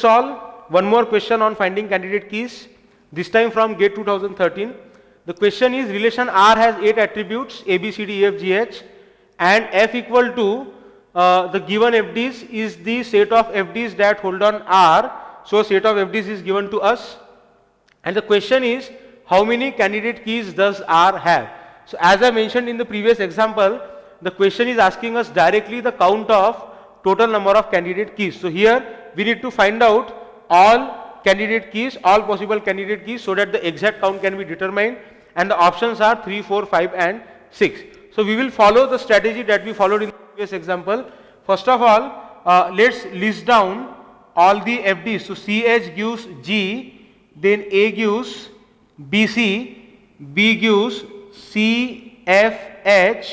solve one more question on finding candidate keys, this time from GATE 2013. The question is, relation R has 8 attributes A, B, C, D, E, F, G, H, and F equal to the given FDs is the set of FDs that hold on R. So set of FDs is given to us, and the question is, how many candidate keys does R have? So as I mentioned in the previous example, the question is asking us directly the count of total number of candidate keys. So here we need to find out all candidate keys, all possible candidate keys, so that the exact count can be determined, and the options are 3, 4, 5 and 6. So we will follow the strategy that we followed in the previous example. First of all, let's list down all the FDs. So CH gives G, then A gives BC, B gives CFH,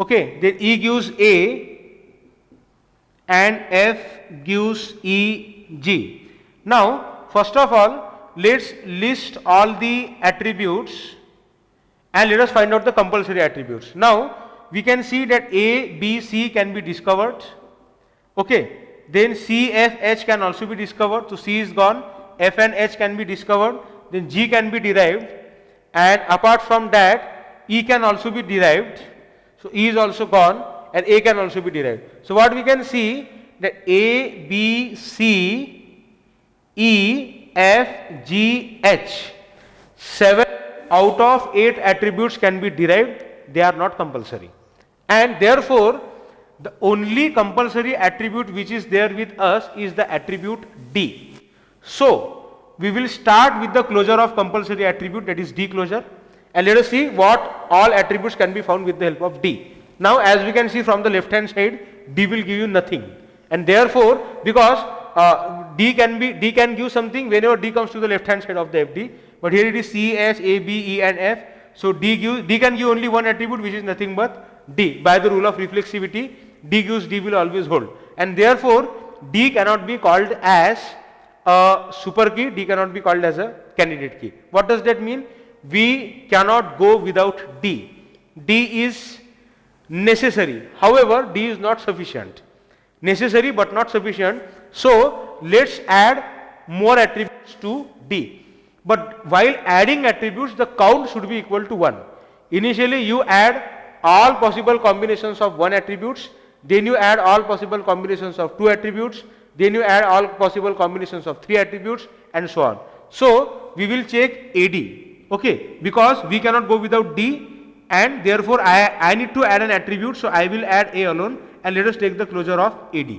okay, then E gives A, and F gives EG. Now, first of all, let's list all the attributes and let us find out the compulsory attributes. Now, we can see that A, B, C can be discovered, okay, then C, F, H can also be discovered, so C is gone, F and H can be discovered, then G can be derived, and apart from that, E can also be derived, so E is also gone, and A can also be derived. So what we can see that A, B, C, E, F, G, H, 7 out of 8 attributes can be derived, they are not compulsory. And therefore, the only compulsory attribute which is there with us is the attribute D. So, we will start with the closure of compulsory attribute, that is D closure, and let us see what all attributes can be found with the help of D. Now, as we can see from the left hand side, D will give you nothing, and therefore, because D can give something whenever D comes to the left hand side of the FD, but here it is C, S, A, B, E and F, so D can give only one attribute, which is nothing but D. By the rule of reflexivity, D gives D will always hold, and therefore D cannot be called as a super key, D cannot be called as a candidate key. What does that mean? We cannot go without D. D is necessary, however D is not sufficient. Necessary but not sufficient, so let's add more attributes to D. But while adding attributes, the count should be equal to 1. Initially you add all possible combinations of 1 attributes, then you add all possible combinations of 2 attributes, then you add all possible combinations of 3 attributes, and so on. So we will check AD, okay, because we cannot go without D, and therefore I need to add an attribute, so I will add A alone, and let us take the closure of AD.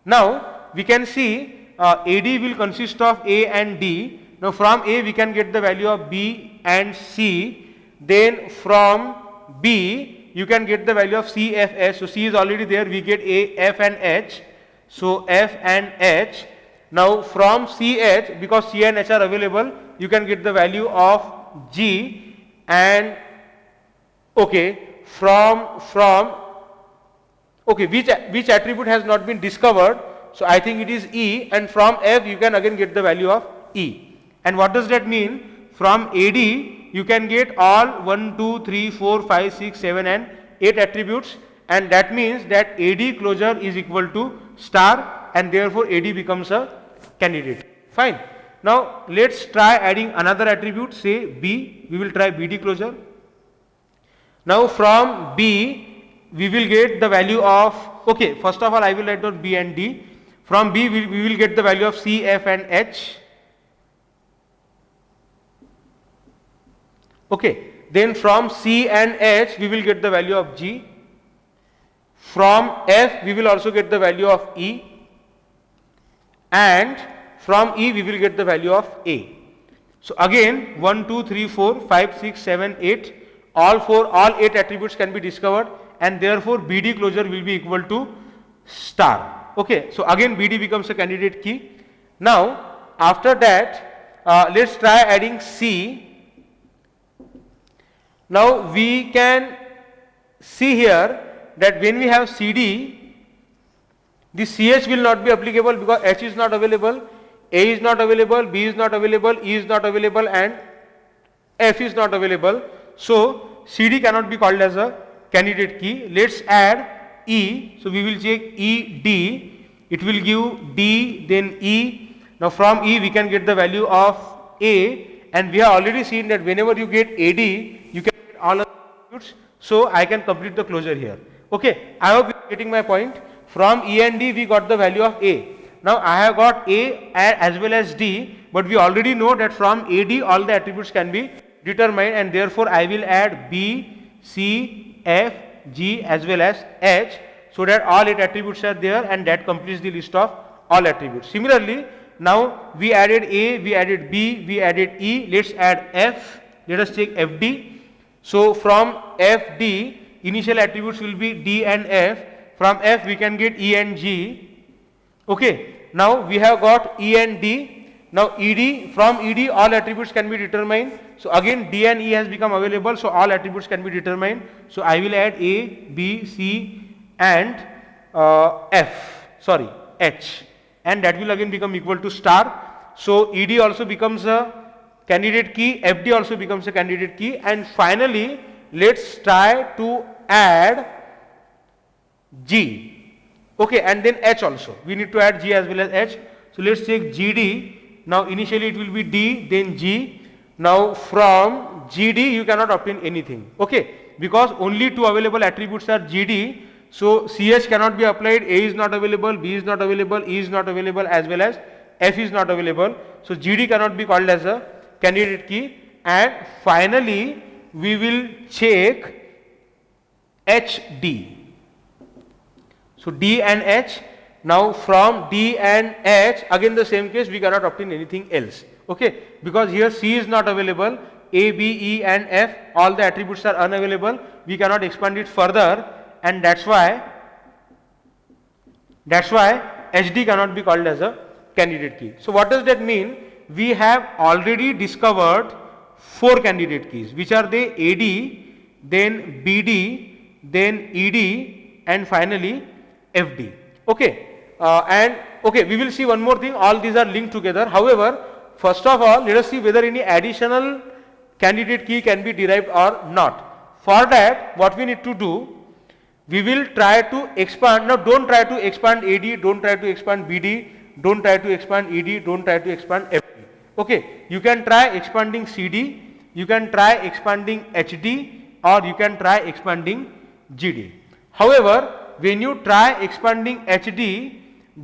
Now we can see AD will consist of A and D. Now from A we can get the value of B and C, then from B you can get the value of C, F, H. So C is already there, we get A, F and H, so F and H. Now from C, H, because C and H are available, you can get the value of G, and okay, okay, which attribute has not been discovered, so I think it is E, and from F you can again get the value of E. And what does that mean? From AD you can get all 1, 2, 3, 4, 5, 6, 7 and 8 attributes, and that means that AD closure is equal to star, and therefore AD becomes a candidate. Fine. Now let's try adding another attribute, say B. We will try BD closure. Now from B we will get the value of, okay, first of all I will write down B and D. From B we will get the value of C, F and H. Okay, then from C and H we will get the value of G. From F we will also get the value of E, and from E we will get the value of A. So again 1, 2, 3, 4, 5, 6, 7, 8, all 8 attributes can be discovered, and therefore BD closure will be equal to star. Okay, so again BD becomes a candidate key. Now after that let's try adding C. Now we can see here that when we have CD, the CH will not be applicable because H is not available, A is not available, B is not available, E is not available, and F is not available. So CD cannot be called as a candidate key. Let's add E. So we will check ED. it will give D, then E. Now from E we can get the value of A, and we have already seen that whenever you get AD, you can get all other attributes. So I can complete the closure here. Okay, I hope you are getting my point. From E and D we got the value of A. Now I have got A as well as D, but we already know that from AD all the attributes can be determined, and therefore I will add B, C, F, G as well as H, so that all 8 attributes are there, and that completes the list of all attributes. Similarly, now we added A, we added B, we added E, let's add F, let us take FD. So from FD, initial attributes will be D and F, from F we can get E and G. Okay, now we have got E and D. Now ED, from ED all attributes can be determined. So again D and E has become available, so all attributes can be determined. So I will add A, B, C and H, and that will again become equal to star. So ED also becomes a candidate key, FD also becomes a candidate key, and finally let's try to add G. Okay, and then H also. We need to add G as well as H. So let's take GD. Now initially it will be D, then G. Now from GD you cannot obtain anything. Okay, because only 2 available attributes are GD. So CH cannot be applied, A is not available, B is not available, E is not available as well as F is not available. So GD cannot be called as a candidate key. And finally we will check HD. So D and H. Now from D and H, again the same case, we cannot obtain anything else. Okay, because here C is not available, A, B, E and F, all the attributes are unavailable. We cannot expand it further, and that's why HD cannot be called as a candidate key. So what does that mean? We have already discovered 4 candidate keys, which are the AD, then BD, then ED and finally FD. Okay. We will see one more thing, all these are linked together. However, first of all, let us see whether any additional candidate key can be derived or not. For that, what we need to do, we will try to expand. Now don't try to expand AD, don't try to expand BD, don't try to expand ED, don't try to expand FD. Okay, you can try expanding CD, you can try expanding HD, or you can try expanding GD. However, when you try expanding HD,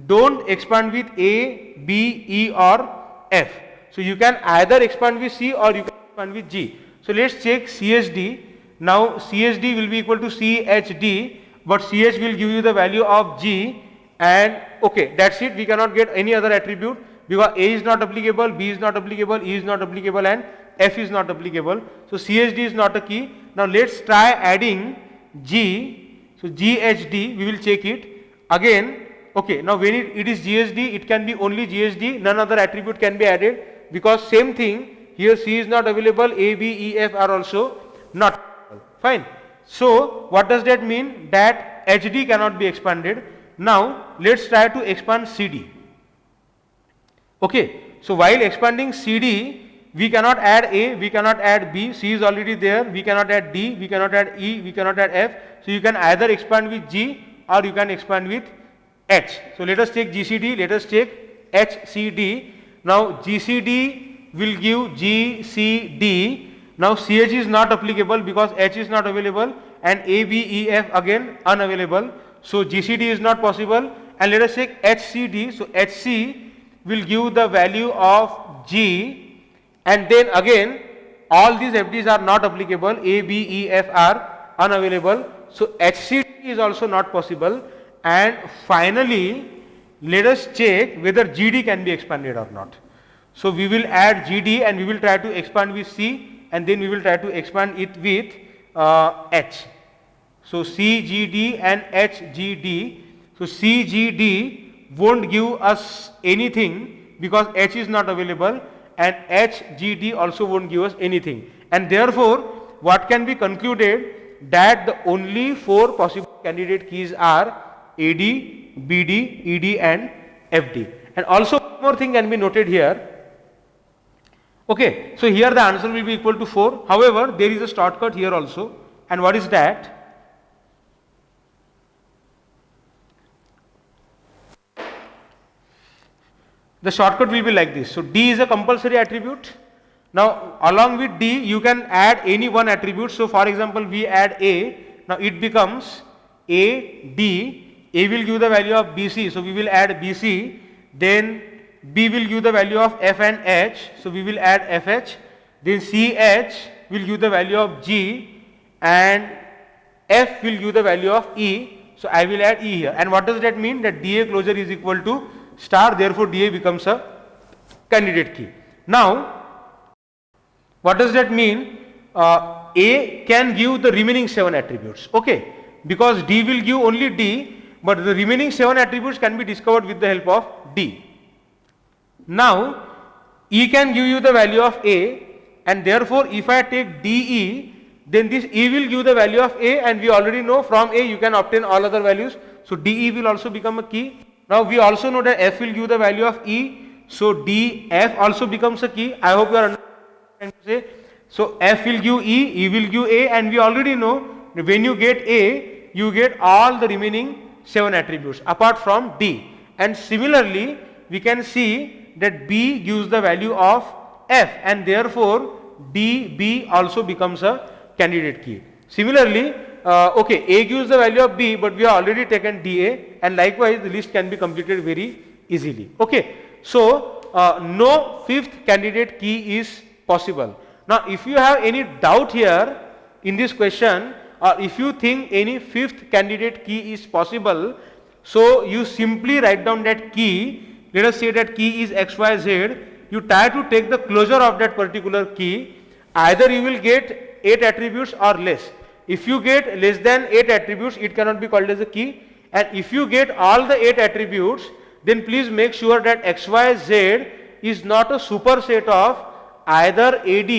don't expand with A, B, E or F. So you can either expand with C or you can expand with G. So let's check CHD. Now CHD will be equal to CHD, but CH will give you the value of G, and okay, that's it. We cannot get any other attribute because A is not applicable, B is not applicable, E is not applicable and F is not applicable. So CHD is not a key. Now let's try adding G. So GHD, we will check it again. Okay, now when it is GHD, it can be only GHD, none other attribute can be added, because same thing here, C is not available, A, B, E, F are also not available. Fine. So what does that mean? That HD cannot be expanded. Now let's try to expand CD. Okay, so while expanding CD, we cannot add A, we cannot add B, C is already there, we cannot add D, we cannot add E, we cannot add F. So you can either expand with G or you can expand with H. So let us take GCD, let us take HCD. Now GCD will give GCD. Now CH is not applicable because H is not available, and A, B, E, F again unavailable. So GCD is not possible, and let us take HCD. So HC will give the value of G, and then again all these FDs are not applicable, A, B, E, F are unavailable. So HCD is also not possible, and finally let us check whether GD can be expanded or not. So we will add GD and we will try to expand with C, and then we will try to expand it with H. So CGD and HGD. So CGD won't give us anything because H is not available, and HGD also won't give us anything, and therefore what can be concluded, that the only 4 possible candidate keys are AD, BD, ED and FD. And also one more thing can be noted here. Okay, so here the answer will be equal to 4. However, there is a shortcut here also, and what is that? The shortcut will be like this. So D is a compulsory attribute. Now along with D you can add any one attribute. So for example we add A. Now it becomes AD. A will give the value of BC. So we will add BC. Then B will give the value of F and H. So we will add FH. Then CH will give the value of G and F will give the value of E. So I will add E here. And what does that mean? That DA closure is equal to star, therefore DA becomes a candidate key. Now what does that mean? A can give the remaining 7 attributes, okay, because D will give only D, but the remaining 7 attributes can be discovered with the help of D. Now E can give you the value of A, and therefore if I take DE, then this E will give the value of A, and we already know from A you can obtain all other values. So DE will also become a key. Now we also know that F will give the value of E, so DF also becomes a key. I hope you are understanding. So F will give E, E will give A, and we already know when you get A, you get all the remaining 7 attributes apart from D. And similarly, we can see that B gives the value of F, and therefore DB also becomes a candidate key. Similarly, okay, A gives the value of B, but we have already taken DA, and likewise the list can be completed very easily. Okay, so no fifth candidate key is possible. Now if you have any doubt here in this question, or if you think any fifth candidate key is possible, so you simply write down that key. Let us say that key is XYZ. You try to take the closure of that particular key. Either you will get 8 attributes or less. If you get less than 8 attributes, it cannot be called as a key, and if you get all the 8 attributes, then please make sure that XYZ is not a superset of either AD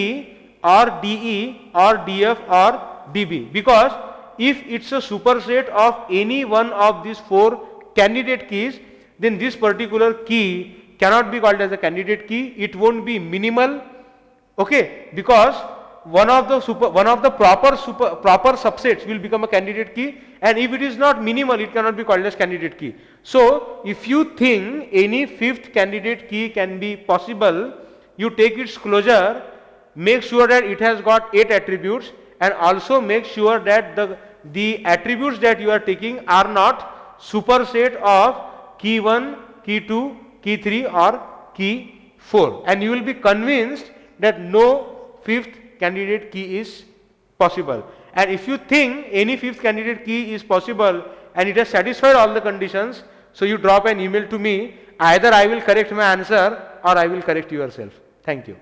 or DE or DF or DB, because if it's a superset of any one of these 4 candidate keys, then this particular key cannot be called as a candidate key. It won't be minimal, okay, because one of the proper subsets will become a candidate key, and if it is not minimal, it cannot be called as candidate key. So if you think any fifth candidate key can be possible, you take its closure, make sure that it has got 8 attributes, and also make sure that the attributes that you are taking are not superset of key 1, key 2, key 3 or key 4, and you will be convinced that no fifth candidate key is possible. And if you think any fifth candidate key is possible and it has satisfied all the conditions, so you drop an email to me. Either I will correct my answer or I will correct yourself. Thank you.